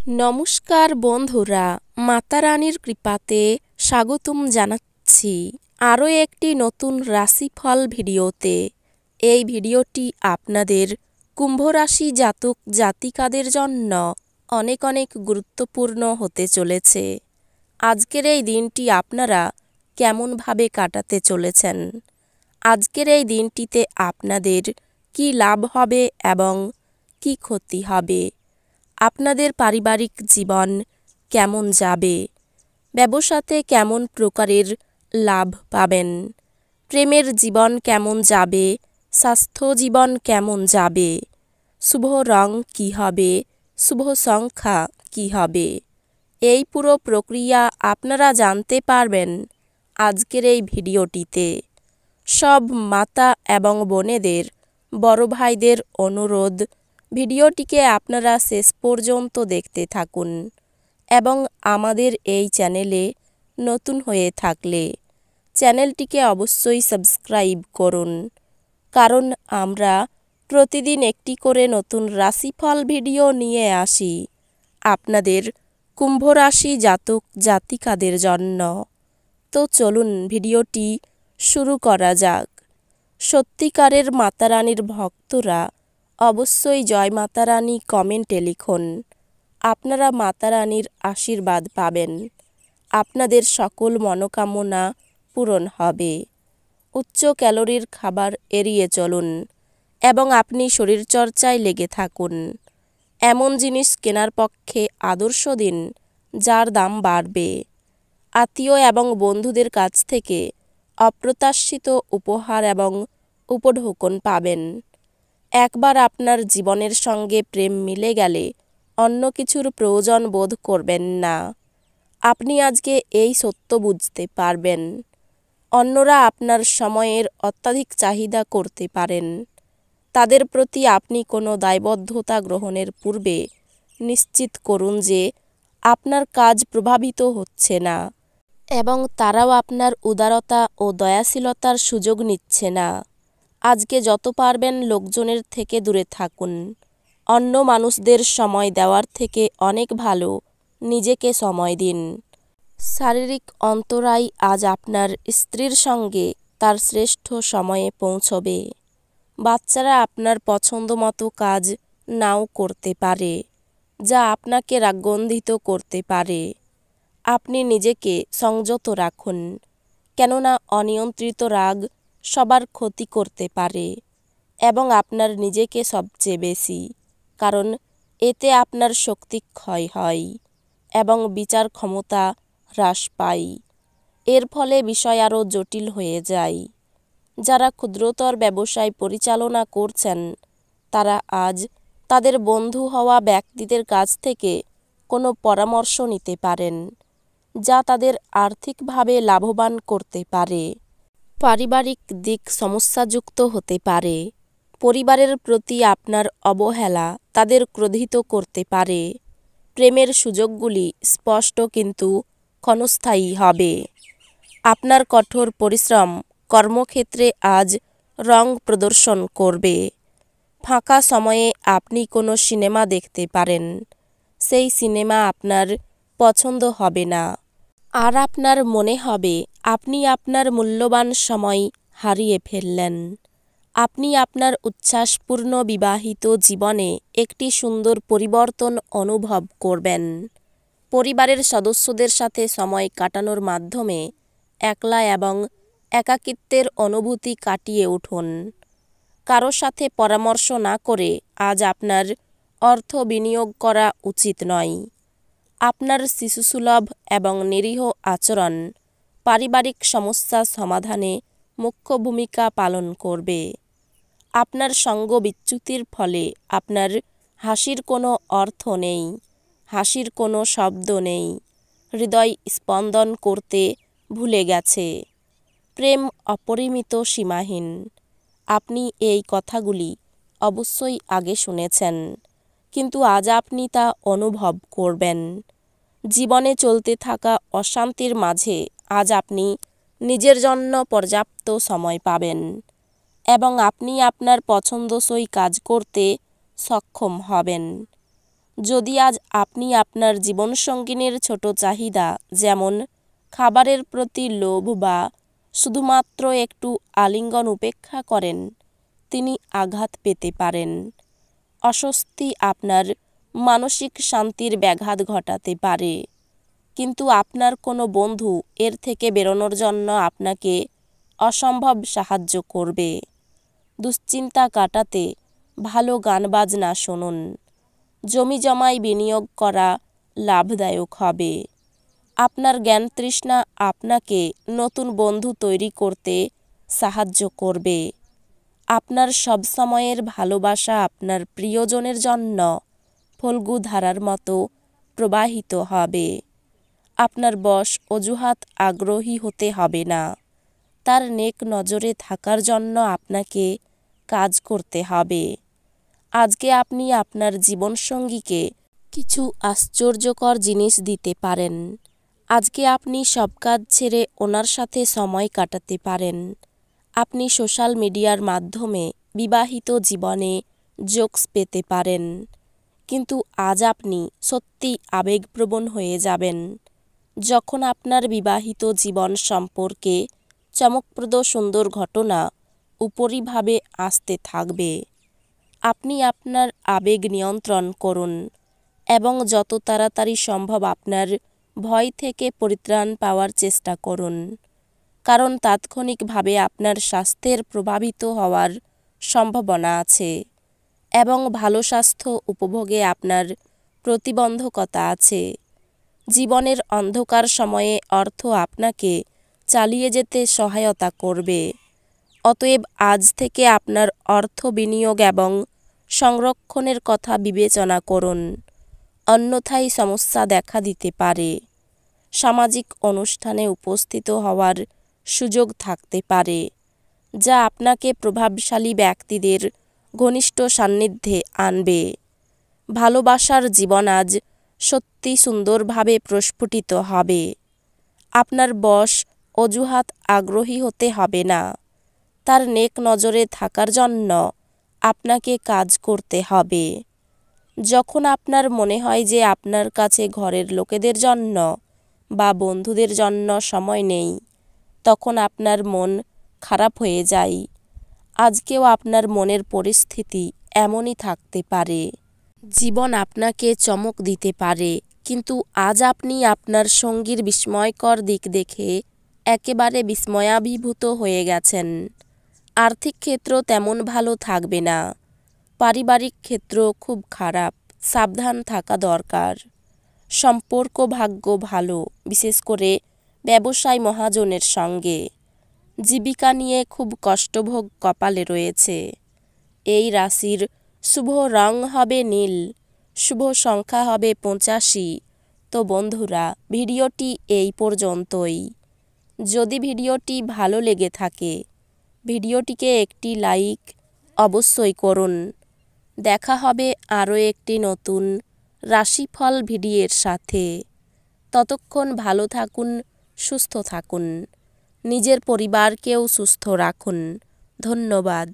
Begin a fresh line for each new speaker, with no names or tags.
নমস্কার বন্ধুরা, মাতা রানীর কৃপাতে স্বাগতম জানাচ্ছি আরও একটি নতুন রাশিফল ভিডিওতে। এই ভিডিওটি আপনাদের কুম্ভ রাশি জাতক জাতিকাদের জন্য অনেক অনেক গুরুত্বপূর্ণ হতে চলেছে। আজকের এই দিনটি আপনারা কেমনভাবে কাটাতে চলেছেন, আজকের এই দিনটিতে আপনাদের কি লাভ হবে এবং কি ক্ষতি হবে, আপনাদের পারিবারিক জীবন কেমন যাবে, ব্যবসাতে কেমন প্রকারের লাভ পাবেন, প্রেমের জীবন কেমন যাবে, স্বাস্থ্য জীবন কেমন যাবে, শুভ রং কী হবে, শুভ সংখ্যা কী হবে, এই পুরো প্রক্রিয়া আপনারা জানতে পারবেন আজকের এই ভিডিওটিতে। সব মাতা এবং বোনেদের, বড় ভাইদের অনুরোধ, ভিডিওটিকে আপনারা শেষ পর্যন্ত দেখতে থাকুন এবং আমাদের এই চ্যানেলে নতুন হয়ে থাকলে চ্যানেলটিকে অবশ্যই সাবস্ক্রাইব করুন, কারণ আমরা প্রতিদিন একটি করে নতুন রাশিফল ভিডিও নিয়ে আসি আপনাদের কুম্ভ রাশি জাতক জাতিকাদের জন্য। তো চলুন ভিডিওটি শুরু করা যাক। সত্যিকারের মাতারানীর ভক্তরা অবশ্যই জয় মাতারানী কমেন্টে লিখুন। আপনারা মাতারানীর আশীর্বাদ পাবেন, আপনাদের সকল মনোকামনা পূরণ হবে। উচ্চ ক্যালোরির খাবার এড়িয়ে চলুন এবং আপনি শরীরচর্চায় লেগে থাকুন। এমন জিনিস কেনার পক্ষে আদর্শ দিন যার দাম বাড়বে। আত্মীয় এবং বন্ধুদের কাছ থেকে অপ্রত্যাশিত উপহার এবং উপঢৌকন পাবেন। একবার আপনার জীবনের সঙ্গে প্রেম মিলে গেলে অন্য কিছুর প্রয়োজন বোধ করবেন না। আপনি আজকে এই সত্য বুঝতে পারবেন। অন্যরা আপনার সময়ের অত্যাধিক চাহিদা করতে পারেন। তাদের প্রতি আপনি কোনো দায়বদ্ধতা গ্রহণের পূর্বে নিশ্চিত করুন যে আপনার কাজ প্রভাবিত হচ্ছে না এবং তারাও আপনার উদারতা ও দয়াশীলতার সুযোগ নিচ্ছে না। আজকে যত পারবেন লোকজনের থেকে দূরে থাকুন। অন্য মানুষদের সময় দেওয়ার থেকে অনেক ভালো নিজেকে সময় দিন। শারীরিক অন্তরায় আজ আপনার স্ত্রীর সঙ্গে তার শ্রেষ্ঠ সময়ে পৌঁছবে। বাচ্চারা আপনার পছন্দ মতো কাজ নাও করতে পারে, যা আপনাকে রাগান্বিত করতে পারে। আপনি নিজেকে সংযত রাখুন, কেননা অনিয়ন্ত্রিত রাগ সবার ক্ষতি করতে পারে এবং আপনার নিজেকে সবচেয়ে বেশি, কারণ এতে আপনার শক্তি ক্ষয় হয় এবং বিচার ক্ষমতা হ্রাস পায়। এর ফলে বিষয় আরও জটিল হয়ে যায়। যারা ক্ষুদ্রতর ব্যবসায় পরিচালনা করছেন তারা আজ তাদের বন্ধু হওয়া ব্যক্তিদের কাছ থেকে কোনো পরামর্শ নিতে পারেন, যা তাদের আর্থিকভাবে লাভবান করতে পারে। পারিবারিক দিক সমস্যাযুক্ত হতে পারে। পরিবারের প্রতি আপনার অবহেলা তাদের ক্রোধিত করতে পারে। প্রেমের সুযোগগুলি স্পষ্ট কিন্তু ক্ষণস্থায়ী হবে। আপনার কঠোর পরিশ্রম কর্মক্ষেত্রে আজ রং প্রদর্শন করবে। ফাঁকা সময়ে আপনি কোনো সিনেমা দেখতে পারেন। সেই সিনেমা আপনার পছন্দ হবে না, আর আপনার মনে হবে আপনি আপনার মূল্যবান সময় হারিয়ে ফেললেন। আপনি আপনার উচ্ছ্বাসপূর্ণ বিবাহিত জীবনে একটি সুন্দর পরিবর্তন অনুভব করবেন। পরিবারের সদস্যদের সাথে সময় কাটানোর মাধ্যমে একলা এবং একাকিত্বের অনুভূতি কাটিয়ে উঠুন। কারো সাথে পরামর্শ না করে আজ আপনার অর্থ বিনিয়োগ করা উচিত নয়। আপনার শিশুসুলভ এবং নিরীহ আচরণ পারিবারিক সমস্যা সমাধানে মুখ্য ভূমিকা পালন করবে। আপনার সঙ্গ বিচ্যুতির ফলে আপনার হাসির কোনো অর্থ নেই, হাসির কোনো শব্দ নেই, হৃদয় স্পন্দন করতে ভুলে গেছে। প্রেম অপরিমিত, সীমাহীন। আপনি এই কথাগুলি অবশ্যই আগে শুনেছেন, কিন্তু আজ আপনি তা অনুভব করবেন। জীবনে চলতে থাকা অশান্তির মাঝে আজ আপনি নিজের জন্য পর্যাপ্ত সময় পাবেন এবং আপনি আপনার পছন্দসই কাজ করতে সক্ষম হবেন। যদি আজ আপনি আপনার জীবনসঙ্গিনীর ছোট চাহিদা যেমন খাবারের প্রতি লোভ বা শুধুমাত্র একটু আলিঙ্গন উপেক্ষা করেন, তিনি আঘাত পেতে পারেন। অস্বস্তি আপনার মানসিক শান্তির ব্যাঘাত ঘটাতে পারে, কিন্তু আপনার কোনো বন্ধু এর থেকে বেরোনোর জন্য আপনাকে অসম্ভব সাহায্য করবে। দুশ্চিন্তা কাটাতে ভালো গান বাজনা শুনুন। জমি জমায় বিনিয়োগ করা লাভদায়ক হবে। আপনার জ্ঞান তৃষ্ণা আপনাকে নতুন বন্ধু তৈরি করতে সাহায্য করবে। আপনার সব সময়ের ভালোবাসা আপনার প্রিয়জনের জন্য ফল্গু ধারার মতো প্রবাহিত হবে। আপনার বশ অজুহাত আগ্রহী হতে হবে না। তার নেক নজরে থাকার জন্য আপনাকে কাজ করতে হবে। আজকে আপনি আপনার জীবনসঙ্গীকে কিছু আশ্চর্যকর জিনিস দিতে পারেন। আজকে আপনি সব কাজ ছেড়ে ওনার সাথে সময় কাটাতে পারেন। আপনি সোশ্যাল মিডিয়ার মাধ্যমে বিবাহিত জীবনে জোকস পেতে পারেন, কিন্তু আজ আপনি সত্যি আবেগপ্রবণ হয়ে যাবেন যখন আপনার বিবাহিত জীবন সম্পর্কে চমকপ্রদ সুন্দর ঘটনা উপরিভাবে আসতে থাকবে। আপনি আপনার আবেগ নিয়ন্ত্রণ করুন এবং যত তাড়াতাড়ি সম্ভব আপনার ভয় থেকে পরিত্রাণ পাওয়ার চেষ্টা করুন, কারণ তাৎক্ষণিকভাবে আপনার স্বাস্থ্যের প্রভাবিত হওয়ার সম্ভাবনা আছে এবং ভালো স্বাস্থ্য উপভোগে আপনার প্রতিবন্ধকতা আছে। জীবনের অন্ধকার সময়ে অর্থ আপনাকে চালিয়ে যেতে সহায়তা করবে। অতএব আজ থেকে আপনার অর্থ বিনিয়োগ এবং সংরক্ষণের কথা বিবেচনা করুন, অন্যথায় সমস্যা দেখা দিতে পারে। সামাজিক অনুষ্ঠানে উপস্থিত হওয়ার সুযোগ থাকতে পারে, যা আপনাকে প্রভাবশালী ব্যক্তিদের ঘনিষ্ঠ সান্নিধ্যে আনবে। ভালোবাসার জীবন আজ সত্যি সুন্দরভাবে প্রস্ফুটিত হবে। আপনার বশ অজুহাত আগ্রহী হতে হবে না। তার নেক নজরে থাকার জন্য আপনাকে কাজ করতে হবে। যখন আপনার মনে হয় যে আপনার কাছে ঘরের লোকেদের জন্য বা বন্ধুদের জন্য সময় নেই, তখন আপনার মন খারাপ হয়ে যায়। আজকেও আপনার মনের পরিস্থিতি এমনই থাকতে পারে। জীবন আপনাকে চমক দিতে পারে, কিন্তু আজ আপনি আপনার সঙ্গীর বিস্ময়কর দিক দেখে একেবারে বিস্ময়াভিভূত হয়ে গেছেন। আর্থিক ক্ষেত্র তেমন ভালো থাকবে না। পারিবারিক ক্ষেত্র খুব খারাপ, সাবধান থাকা দরকার। সম্পর্ক ভাগ্য ভালো, বিশেষ করে ব্যবসায় মহাজনের সঙ্গে। জীবিকা নিয়ে খুব কষ্টভোগ কপালে রয়েছে। এই রাশির শুভ রং হবে নীল, শুভ সংখ্যা হবে 85। তো বন্ধুরা, ভিডিওটি এই পর্যন্তই। যদি ভিডিওটি ভালো লেগে থাকে, ভিডিওটিকে একটি লাইক অবশ্যই করুন। দেখা হবে আরও একটি নতুন রাশিফল ভিডিওর সাথে। ততক্ষণ ভালো থাকুন, সুস্থ থাকুন, নিজের পরিবারকেও সুস্থ রাখুন। ধন্যবাদ।